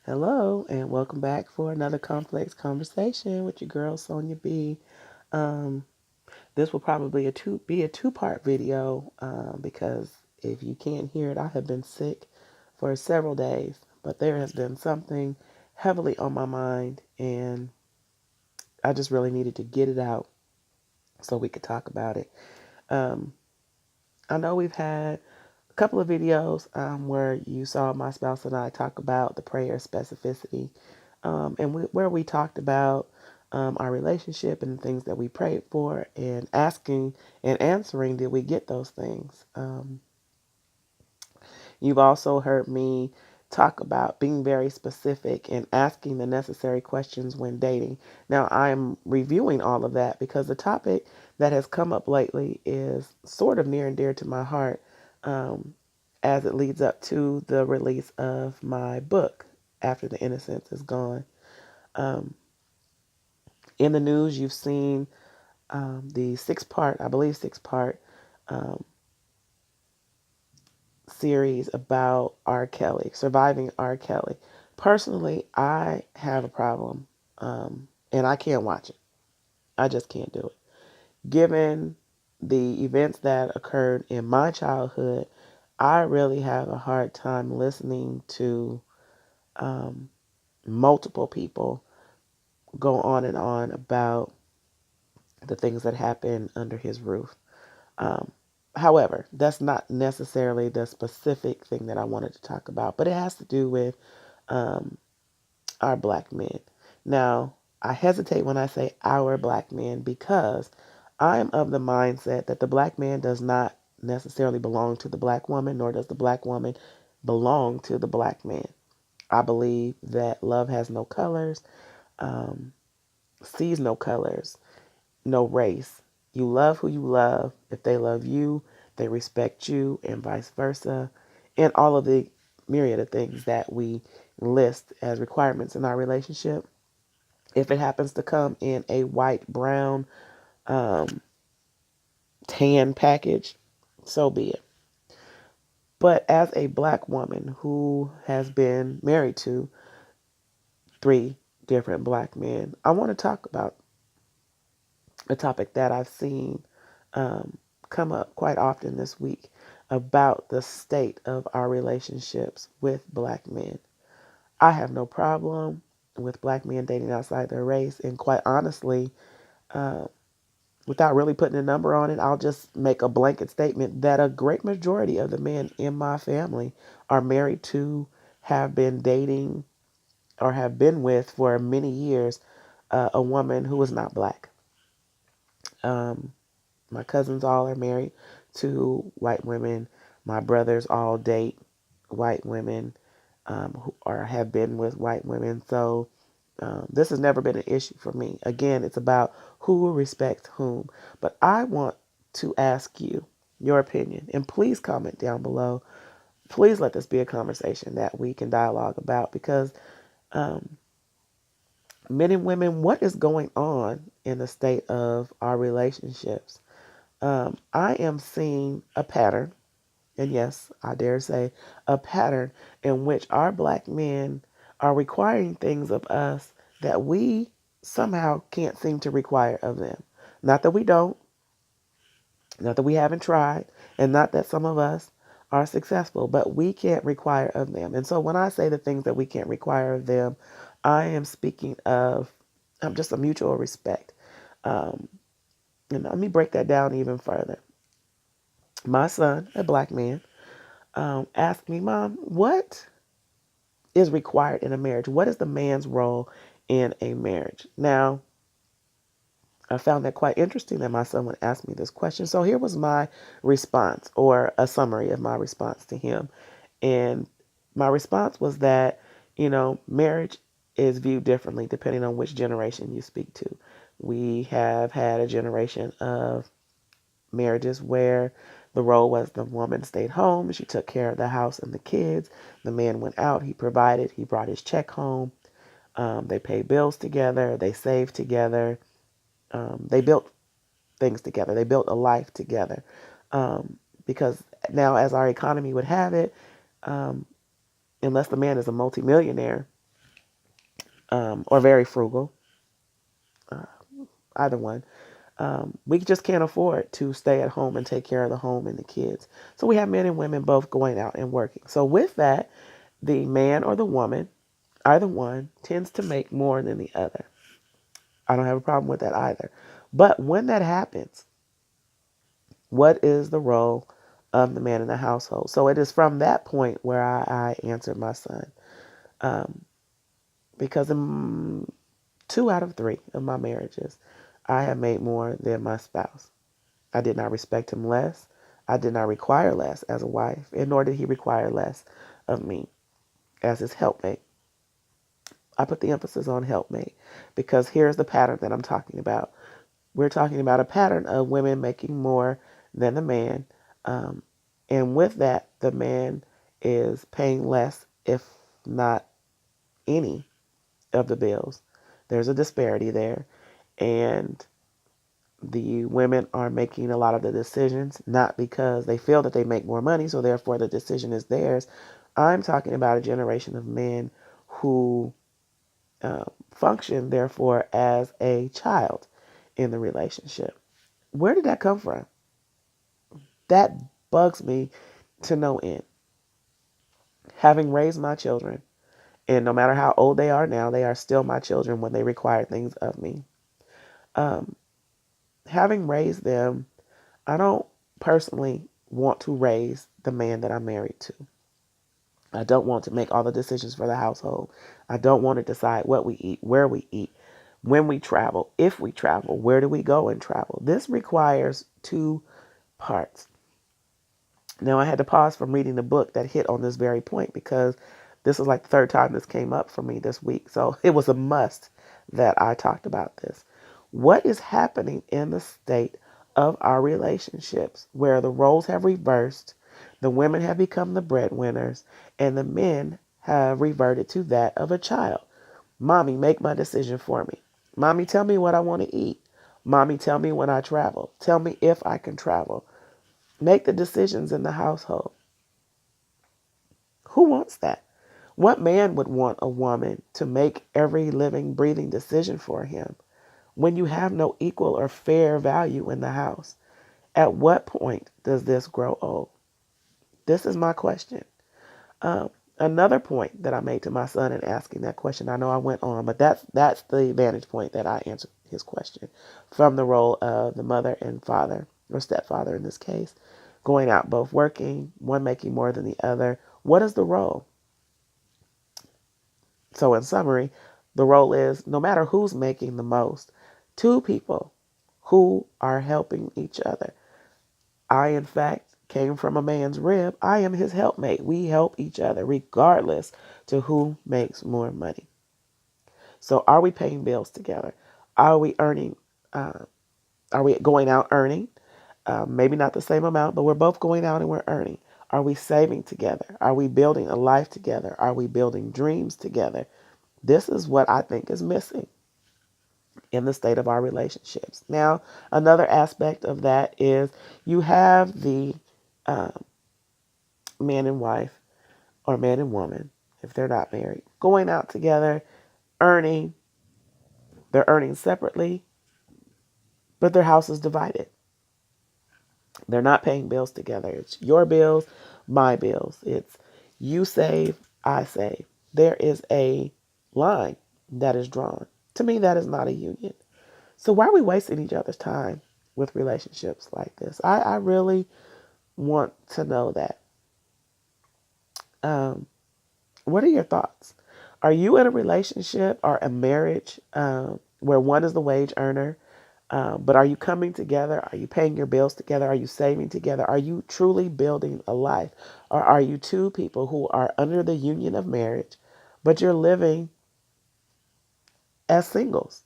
Hello, and welcome back for another complex conversation with your girl Sonia B. Um, this will probably be a two-part video because if you can't hear it, I have been sick for several days, but there has been something heavily on my mind, and I just really needed to get it out so we could talk about it. Um, I know we've had a couple of videos where you saw my spouse and I talk about the prayer specificity, where we talked about our relationship and the things that we prayed for, and asking and answering, did we get those things? You've also heard me talk about being very specific and asking the necessary questions when dating. Now, I'm reviewing all of that because the topic that has come up lately is sort of near and dear to my heart, um, as it leads up to the release of my book, After the Innocence is Gone. Um, in the news, you've seen the I believe, six-part um, series about R. Kelly, surviving R. Kelly. Personally, I have a problem, and I can't watch it. I just can't do it. Given the events that occurred in my childhood, I really have a hard time listening to um, multiple people go on about the things that happened under his roof. Um, However, that's not necessarily the specific thing that I wanted to talk about, but it has to do with um, our black men. Now, I hesitate when I say our black men because I am of the mindset that the black man does not necessarily belong to the black woman, nor does the black woman belong to the black man. I believe that love has no colors, um, sees no colors, no race. You love who you love. If they love you, they respect you, and vice versa. And all of the myriad of things that we list as requirements in our relationship. If it happens to come in a white, brown, um, tan package, so be it. But as a black woman who has been married to three different black men, I want to talk about a topic that I've seen come up quite often this week about the state of our relationships with black men. I have no problem with black men dating outside their race, and quite honestly, uh, without really putting a number on it, I'll just make a blanket statement that a great majority of the men in my family are married to, have been dating, or have been with for many years a woman who is not black. Um, My cousins all are married to white women. My brothers all date white women, who or have been with white women. So this has never been an issue for me. Again, it's about who respects whom. But I want to ask you your opinion, and please comment down below. Please let this be a conversation that we can dialogue about, because um, men and women, what is going on in the state of our relationships? I am seeing a pattern, and yes, I dare say a pattern, in which our black men are requiring things of us that we somehow can't seem to require of them. Not that we don't, not that we haven't tried, and not that some of us are successful, but we can't require of them. And so when I say the things that we can't require of them, I am speaking of just a mutual respect. Um, and let me break that down even further. My son, a black man, asked me, Mom, what is required in a marriage? What is the man's role in a marriage? Now, I found that quite interesting that my son would ask me this question. So here was my response, or a summary of my response to him. And my response was that, marriage is viewed differently depending on which generation you speak to. We have had a generation of marriages where the role was the woman stayed home, she took care of the house and the kids. The man went out, he provided, he brought his check home. They paid bills together, they saved together, they built things together, they built a life together. Because now, as our economy would have it, unless the man is a multimillionaire, or very frugal, either one. We just can't afford to stay at home and take care of the home and the kids. So we have men and women both going out and working. So with that, the man or the woman, either one, tends to make more than the other. I don't have a problem with that either. But when that happens, what is the role of the man in the household? So it is from that point where I answered my son. Um, because in 2 out of 3 of my marriages, I have made more than my spouse. I did not respect him less. I did not require less as a wife, and nor did he require less of me as his helpmate. I put the emphasis on helpmate because here's the pattern that I'm talking about. We're talking about a pattern of women making more than the man. Um, and with that, the man is paying less, if not any, of the bills. There's a disparity there. And the women are making a lot of the decisions, not because they feel that they make more money, so therefore the decision is theirs. I'm talking about a generation of men who function, therefore, as a child in the relationship. Where did that come from? That bugs me to no end. Having raised my children, and no matter how old they are now, they are still my children when they require things of me. Um, Having raised them, I don't personally want to raise the man that I'm married to. I don't want to make all the decisions for the household. I don't want to decide what we eat, where we eat, when we travel, if we travel, where do we go and travel. This requires 2 parts. Now, I had to pause from reading the book that hit on this very point because this is like the 3rd time this came up for me this week. So it was a must that I talked about this. What is happening in the state of our relationships where the roles have reversed, the women have become the breadwinners, and the men have reverted to that of a child? Mommy, make my decision for me. Mommy, tell me what I want to eat. Mommy, tell me when I travel. Tell me if I can travel. Make the decisions in the household. Who wants that? What man would want a woman to make every living, breathing decision for him when you have no equal or fair value in the house? At what point does this grow old? This is my question. Um, Another point that I made to my son in asking that question, I know I went on, but that's the vantage point that I answered his question from the role of the mother and father, or stepfather in this case, going out both working, one making more than the other. What is the role? So in summary, the role is no matter who's making the most, 2 people who are helping each other. I, in fact, came from a man's rib. I am his helpmate. We help each other regardless to who makes more money. So are we paying bills together? Are we earning? Uh, are we going out earning? Maybe not the same amount, but we're both going out and we're earning. Are we saving together? Are we building a life together? Are we building dreams together? This is what I think is missing in the state of our relationships. Now, another aspect of that is you have the um, man and wife or man and woman, if they're not married, going out together, earning. They're earning separately, but their house is divided. They're not paying bills together. It's your bills, my bills. It's you save, I save. There is a line that is drawn. To me, that is not a union. So why are we wasting each other's time with relationships like this? I really want to know that. Um, what are your thoughts? Are you in a relationship or a marriage where one is the wage earner, but are you coming together? Are you paying your bills together? Are you saving together? Are you truly building a life? Or are you 2 people who are under the union of marriage, but you're living as singles?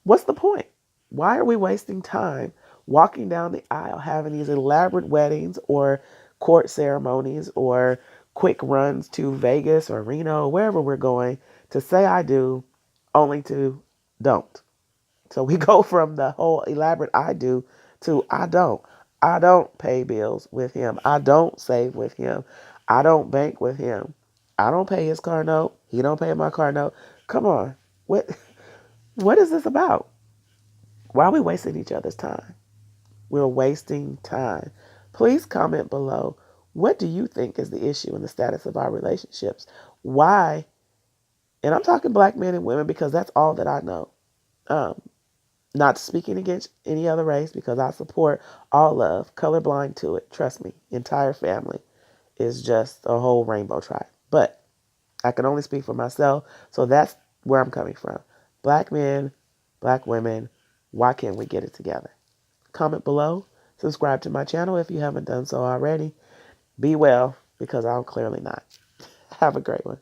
What's the point? Why are we wasting time walking down the aisle, having these elaborate weddings or court ceremonies or quick runs to Vegas or Reno or wherever we're going to say I do, only to don't? So we go from the whole elaborate I do to I don't. I don't pay bills with him. I don't save with him. I don't bank with him. I don't pay his car note. He don't pay my car note. Come on. What what is this about? Why are we wasting each other's time? We're wasting time. Please comment below. What do you think is the issue in the status of our relationships? Why? And I'm talking black men and women because that's all that I know. Um, Not speaking against any other race because I support all love, colorblind to it. Trust me, entire family is just a whole rainbow tribe. But I can only speak for myself, so that's where I'm coming from. Black men, black women, why can't we get it together? Comment below. Subscribe to my channel if you haven't done so already. Be well, because I'm clearly not. Have a great one.